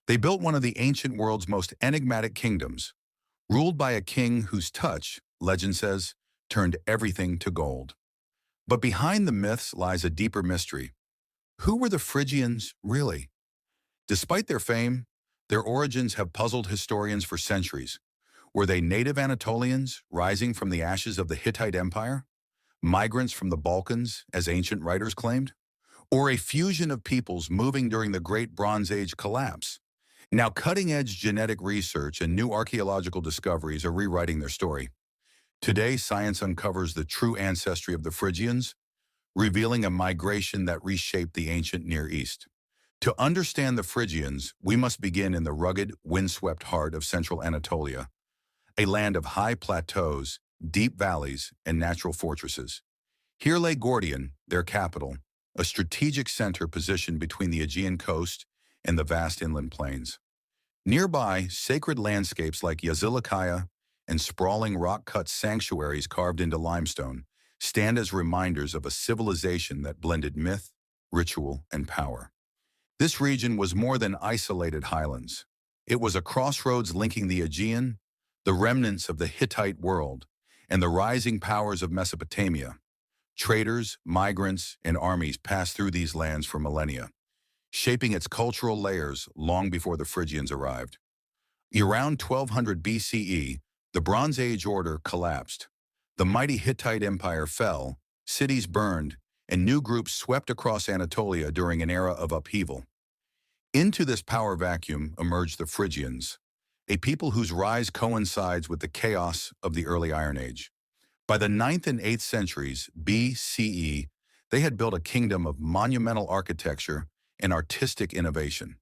They built one of the ancient world's most enigmatic kingdoms, ruled by a king whose touch, legend says, turned everything to gold. But behind the myths lies a deeper mystery. Who were the Phrygians, really? Despite their fame, their origins have puzzled historians for centuries. Were they native Anatolians rising from the ashes of the Hittite Empire? Migrants from the Balkans, as ancient writers claimed? Or a fusion of peoples moving during the Great Bronze Age collapse? Now, cutting-edge genetic research and new archaeological discoveries are rewriting their story. Today, science uncovers the true ancestry of the Phrygians, revealing a migration that reshaped the ancient Near East. To understand the Phrygians, we must begin in the rugged, windswept heart of central Anatolia, a land of high plateaus, deep valleys, and natural fortresses. Here lay Gordion, their capital, a strategic center positioned between the Aegean coast and the vast inland plains. Nearby, sacred landscapes like Yazilikaya and sprawling rock-cut sanctuaries carved into limestone stand as reminders of a civilization that blended myth, ritual, and power. This region was more than isolated highlands. It was a crossroads linking the Aegean, the remnants of the Hittite world, and the rising powers of Mesopotamia. Traders, migrants, and armies passed through these lands for millennia, shaping its cultural layers long before the Phrygians arrived. Around 1200 BCE, the Bronze Age order collapsed. The mighty Hittite Empire fell, cities burned, and new groups swept across Anatolia during an era of upheaval. Into this power vacuum emerged the Phrygians, a people whose rise coincides with the chaos of the early Iron Age. By the 9th and 8th centuries BCE, they had built a kingdom of monumental architecture and artistic innovation.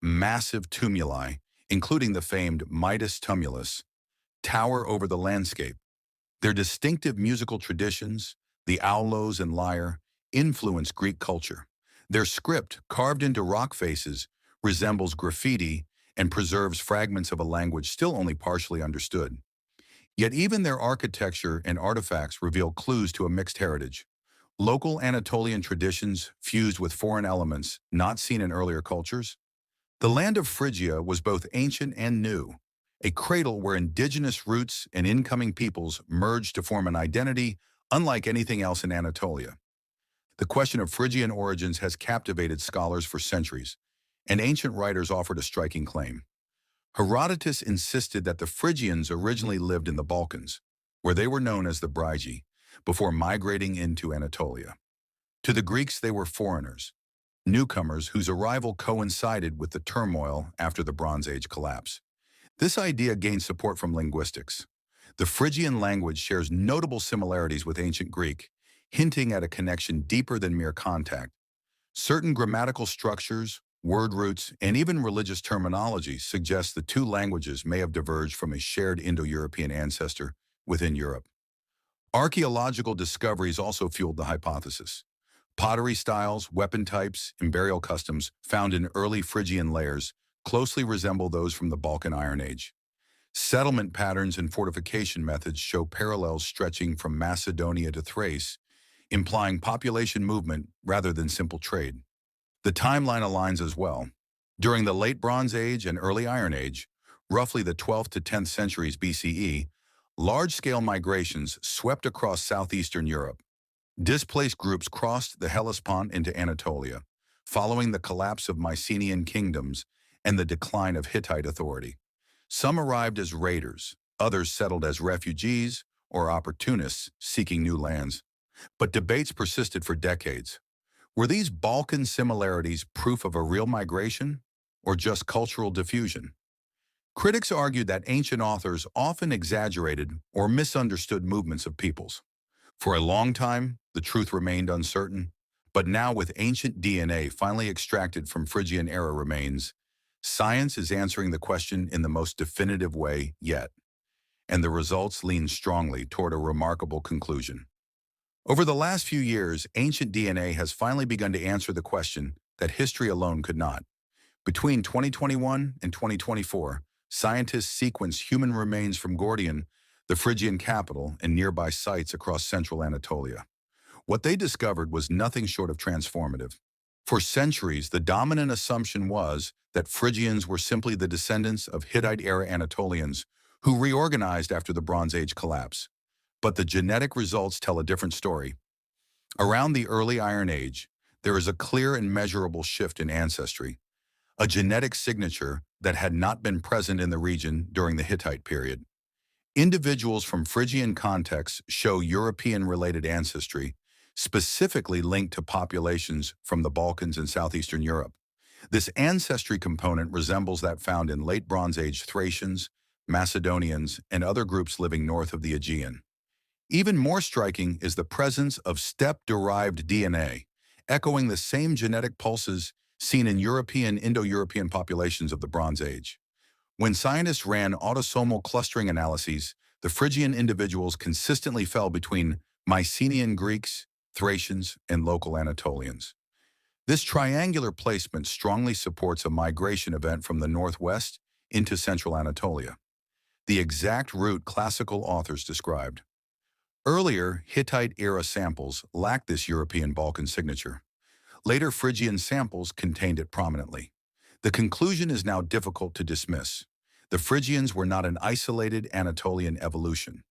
Massive tumuli, including the famed Midas tumulus, tower over the landscape. Their distinctive musical traditions, the aulos and lyre, influence Greek culture. Their script, carved into rock faces, resembles graffiti and preserves fragments of a language still only partially understood. Yet even their architecture and artifacts reveal clues to a mixed heritage. Local Anatolian traditions fused with foreign elements not seen in earlier cultures. The land of Phrygia was both ancient and new, a cradle where indigenous roots and incoming peoples merged to form an identity unlike anything else in Anatolia. The question of Phrygian origins has captivated scholars for centuries, and ancient writers offered a striking claim. Herodotus insisted that the Phrygians originally lived in the Balkans, where they were known as the Phrygi, before migrating into Anatolia. To the Greeks, they were foreigners, newcomers whose arrival coincided with the turmoil after the Bronze Age collapse. This idea gained support from linguistics. The Phrygian language shares notable similarities with ancient Greek, hinting at a connection deeper than mere contact. Certain grammatical structures, word roots, and even religious terminology suggest the two languages may have diverged from a shared Indo-European ancestor within Europe. Archaeological discoveries also fueled the hypothesis. Pottery styles, weapon types, and burial customs found in early Phrygian layers closely resemble those from the Balkan Iron Age. Settlement patterns and fortification methods show parallels stretching from Macedonia to Thrace, implying population movement rather than simple trade. The timeline aligns as well. During the late Bronze Age and early Iron Age, roughly the 12th to 10th centuries BCE, large-scale migrations swept across southeastern Europe. Displaced groups crossed the Hellespont into Anatolia, following the collapse of Mycenaean kingdoms and the decline of Hittite authority. Some arrived as raiders, others settled as refugees or opportunists seeking new lands. But debates persisted for decades. Were these Balkan similarities proof of a real migration or just cultural diffusion? Critics argued that ancient authors often exaggerated or misunderstood movements of peoples. For a long time, the truth remained uncertain, but now with ancient DNA finally extracted from Phrygian-era remains, science is answering the question in the most definitive way yet, and the results lean strongly toward a remarkable conclusion. Over the last few years, ancient DNA has finally begun to answer the question that history alone could not. Between 2021 and 2024, scientists sequenced human remains from Gordion, the Phrygian capital, and nearby sites across central Anatolia. What they discovered was nothing short of transformative. For centuries, the dominant assumption was that Phrygians were simply the descendants of Hittite-era Anatolians who reorganized after the Bronze Age collapse. But the genetic results tell a different story. Around the early Iron Age, there is a clear and measurable shift in ancestry, a genetic signature that had not been present in the region during the Hittite period. Individuals from Phrygian contexts show European-related ancestry, specifically linked to populations from the Balkans and southeastern Europe. This ancestry component resembles that found in late Bronze Age Thracians, Macedonians, and other groups living north of the Aegean. Even more striking is the presence of steppe-derived DNA, echoing the same genetic pulses seen in Indo-European populations of the Bronze Age. When scientists ran autosomal clustering analyses, the Phrygian individuals consistently fell between Mycenaean Greeks, Thracians, and local Anatolians. This triangular placement strongly supports a migration event from the northwest into central Anatolia, the exact route classical authors described. Earlier Hittite-era samples lacked this European Balkan signature. Later Phrygian samples contained it prominently. The conclusion is now difficult to dismiss. The Phrygians were not an isolated Anatolian evolution.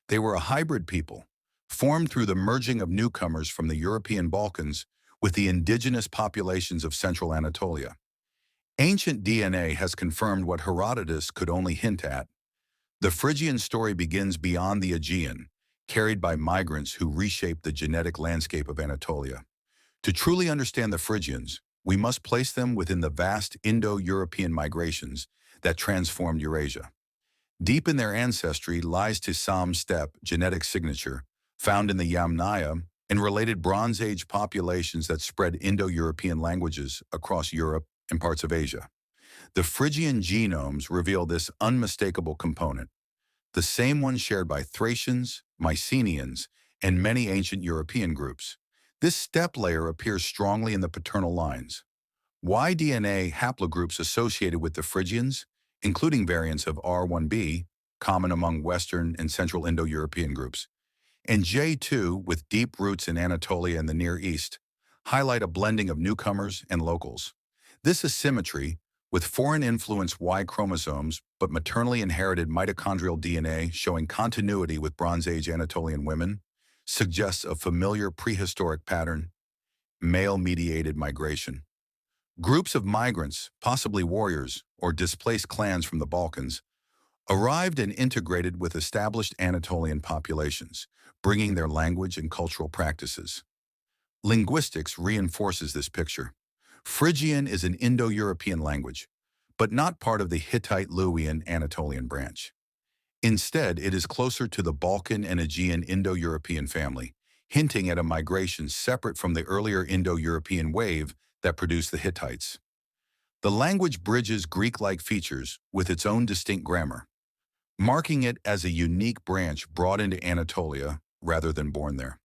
They were a hybrid people, formed through the merging of newcomers from the European Balkans with the indigenous populations of central Anatolia. Ancient DNA has confirmed what Herodotus could only hint at. The Phrygian story begins beyond the Aegean, carried by migrants who reshaped the genetic landscape of Anatolia. To truly understand the Phrygians, we must place them within the vast Indo-European migrations that transformed Eurasia. Deep in their ancestry lies Tisam steppe genetic signature, found in the Yamnaya and related Bronze Age populations that spread Indo-European languages across Europe and parts of Asia. The Phrygian genomes reveal this unmistakable component, the same one shared by Thracians, Mycenaeans, and many ancient European groups. This steppe layer appears strongly in the paternal lines. Y-DNA haplogroups associated with the Phrygians, including variants of R1b, common among Western and Central Indo-European groups, and J2 with deep roots in Anatolia and the Near East, highlight a blending of newcomers and locals. This asymmetry, with foreign-influenced Y chromosomes but maternally inherited mitochondrial DNA showing continuity with Bronze Age Anatolian women, suggests a familiar prehistoric pattern: male-mediated migration. Groups of migrants, possibly warriors or displaced clans from the Balkans, arrived and integrated with established Anatolian populations, bringing their language and cultural practices. Linguistics reinforces this picture. Phrygian is an Indo-European language, but not part of the Hittite-Luwian Anatolian branch. Instead, it is closer to the Balkan and Aegean Indo-European family, hinting at a migration separate from the earlier Indo-European wave that produced the Hittites. The language bridges Greek-like features with its own distinct grammar, marking it as a unique branch brought into Anatolia rather than born there.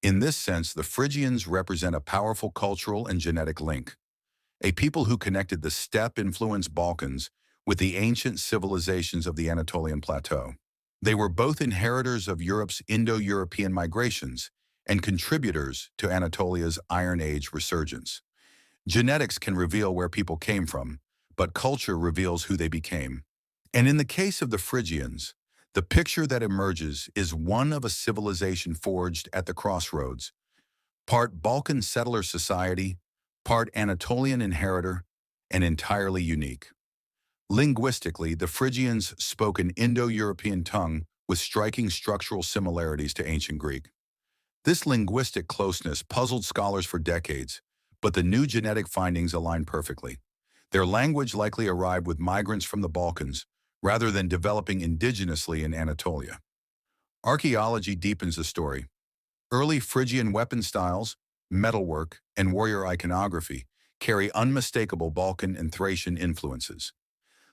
In this sense, the Phrygians represent a powerful cultural and genetic link, a people who connected the steppe-influenced Balkans with the ancient civilizations of the Anatolian Plateau. They were both inheritors of Europe's Indo-European migrations and contributors to Anatolia's Iron Age resurgence. Genetics can reveal where people came from, but culture reveals who they became. And in the case of the Phrygians, the picture that emerges is one of a civilization forged at the crossroads, part Balkan settler society, part Anatolian inheritor, and entirely unique. Linguistically, the Phrygians spoke an Indo-European tongue with striking structural similarities to ancient Greek. This linguistic closeness puzzled scholars for decades, but the new genetic findings align perfectly. Their language likely arrived with migrants from the Balkans, rather than developing indigenously in Anatolia. Archaeology deepens the story. Early Phrygian weapon styles, metalwork, and warrior iconography carry unmistakable Balkan and Thracian influences,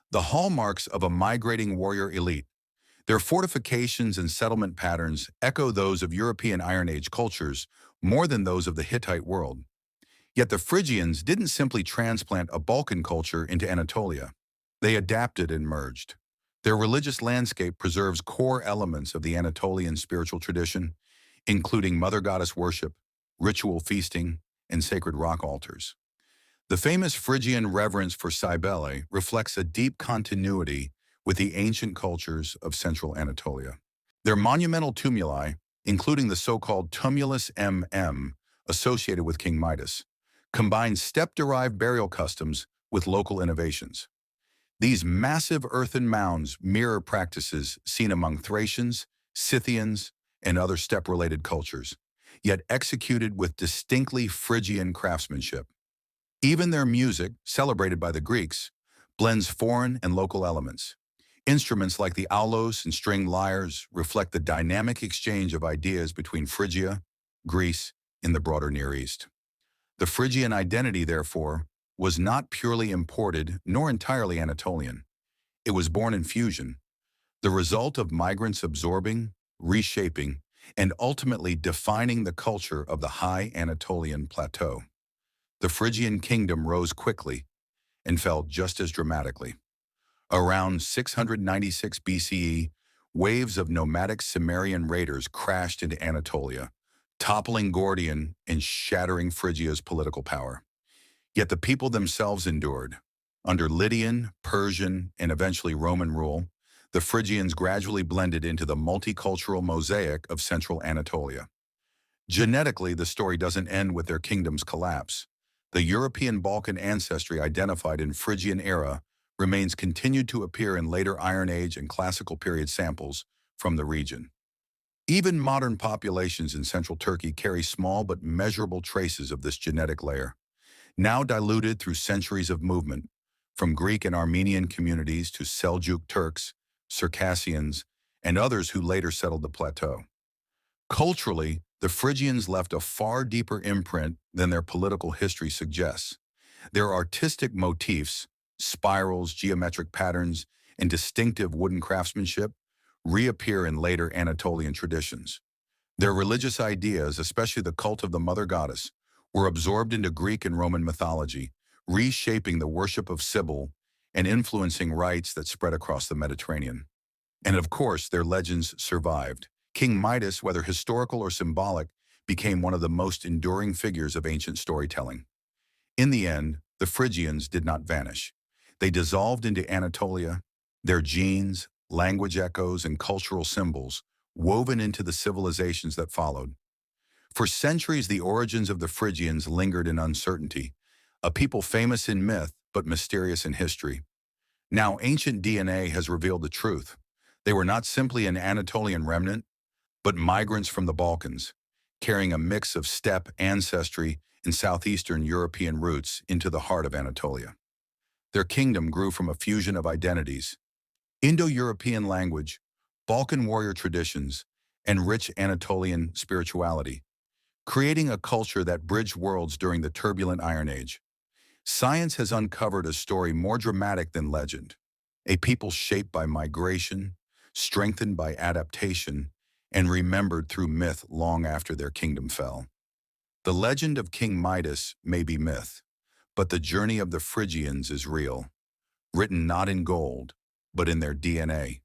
the hallmarks of a migrating warrior elite. Their fortifications and settlement patterns echo those of European Iron Age cultures more than those of the Hittite world. Yet the Phrygians didn't simply transplant a Balkan culture into Anatolia. They adapted and merged. Their religious landscape preserves core elements of the Anatolian spiritual tradition, including mother goddess worship, ritual feasting, and sacred rock altars. The famous Phrygian reverence for Cybele reflects a deep continuity with the ancient cultures of central Anatolia. Their monumental tumuli, including the so-called Tumulus MM, associated with King Midas, combine step-derived burial customs with local innovations. These massive earthen mounds mirror practices seen among Thracians, Scythians, and other steppe-related cultures, yet executed with distinctly Phrygian craftsmanship. Even their music, celebrated by the Greeks, blends foreign and local elements. Instruments like the aulos and stringed lyres reflect the dynamic exchange of ideas between Phrygia, Greece, and the broader Near East. The Phrygian identity, therefore, was not purely imported nor entirely Anatolian. It was born in fusion, the result of migrants absorbing, reshaping, and ultimately defining the culture of the high Anatolian plateau. The Phrygian kingdom rose quickly and fell just as dramatically. Around 696 BCE, waves of nomadic Cimmerian raiders crashed into Anatolia, toppling Gordian and shattering Phrygia's political power. Yet the people themselves endured. Under Lydian, Persian, and eventually Roman rule, the Phrygians gradually blended into the multicultural mosaic of central Anatolia. Genetically, the story doesn't end with their kingdom's collapse. The European Balkan ancestry identified in Phrygian era remains continued to appear in later Iron Age and Classical period samples from the region. Even modern populations in central Turkey carry small but measurable traces of this genetic layer, now diluted through centuries of movement, from Greek and Armenian communities to Seljuk Turks, Circassians, and others who later settled the plateau. Culturally, the Phrygians left a far deeper imprint than their political history suggests. Their artistic motifs, spirals, geometric patterns, and distinctive wooden craftsmanship reappear in later Anatolian traditions. Their religious ideas, especially the cult of the mother goddess, were absorbed into Greek and Roman mythology, reshaping the worship of Cybele and influencing rites that spread across the Mediterranean. And of course, their legends survived. King Midas, whether historical or symbolic, became one of the most enduring figures of ancient storytelling. In the end, the Phrygians did not vanish. They dissolved into Anatolia, their genes, language echoes, and cultural symbols woven into the civilizations that followed. For centuries, the origins of the Phrygians lingered in uncertainty, a people famous in myth but mysterious in history. Now, ancient DNA has revealed the truth. They were not simply an Anatolian remnant, but migrants from the Balkans, carrying a mix of steppe ancestry and southeastern European roots into the heart of Anatolia. Their kingdom grew from a fusion of identities: Indo-European language, Balkan warrior traditions, and rich Anatolian spirituality, creating a culture that bridged worlds during the turbulent Iron Age. Science has uncovered a story more dramatic than legend, a people shaped by migration, strengthened by adaptation, and remembered through myth long after their kingdom fell. The legend of King Midas may be myth, but the journey of the Phrygians is real, written not in gold, but in their DNA.